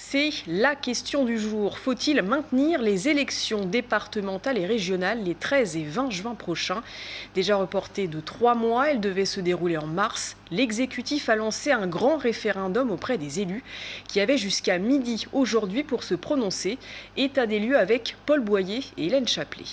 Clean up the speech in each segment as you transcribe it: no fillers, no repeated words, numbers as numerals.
C'est la question du jour. Faut-il maintenir les élections départementales et régionales les 13 et 20 juin prochains? Déjà reportées de 3 mois, elles devaient se dérouler en mars. L'exécutif a lancé un grand référendum auprès des élus qui avaient jusqu'à midi aujourd'hui pour se prononcer. État des lieux avec Paul Boyer et Hélène Chaplet.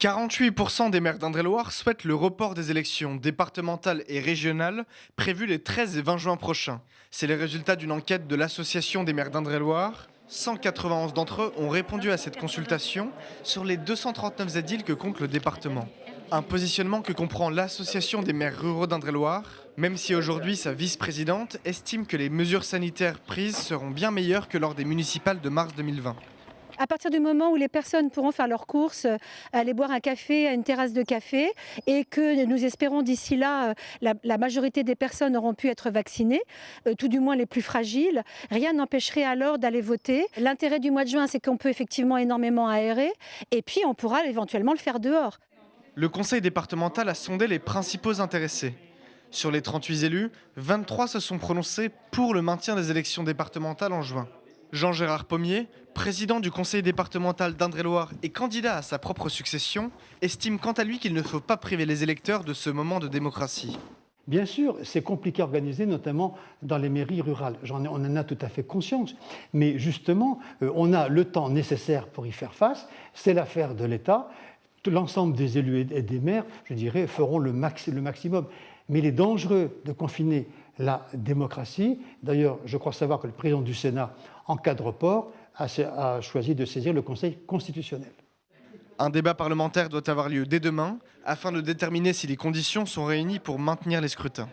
48% des maires d'Indre-et-Loire souhaitent le report des élections départementales et régionales prévues les 13 et 20 juin prochains. C'est les résultats d'une enquête de l'Association des maires d'Indre-et-Loire. 191 d'entre eux ont répondu à cette consultation sur les 239 édiles que compte le département. Un positionnement que comprend l'Association des maires ruraux d'Indre-et-Loire, même si aujourd'hui sa vice-présidente estime que les mesures sanitaires prises seront bien meilleures que lors des municipales de mars 2020. À partir du moment où les personnes pourront faire leurs courses, aller boire un café à une terrasse de café et que nous espérons d'ici là, la majorité des personnes auront pu être vaccinées, tout du moins les plus fragiles, rien n'empêcherait alors d'aller voter. L'intérêt du mois de juin, c'est qu'on peut effectivement énormément aérer et puis on pourra éventuellement le faire dehors. Le conseil départemental a sondé les principaux intéressés. Sur les 38 élus, 23 se sont prononcés pour le maintien des élections départementales en juin. Jean-Gérard Pommier, président du conseil départemental d'Indre-et-Loire et candidat à sa propre succession, estime quant à lui qu'il ne faut pas priver les électeurs de ce moment de démocratie. Bien sûr, c'est compliqué à organiser, notamment dans les mairies rurales. On en a tout à fait conscience. Mais justement, on a le temps nécessaire pour y faire face. C'est l'affaire de l'État. L'ensemble des élus et des maires, je dirais, feront le maximum. Mais il est dangereux de confiner la démocratie. D'ailleurs, je crois savoir que le président du Sénat, en cas de report, a choisi de saisir le Conseil constitutionnel. Un débat parlementaire doit avoir lieu dès demain afin de déterminer si les conditions sont réunies pour maintenir les scrutins.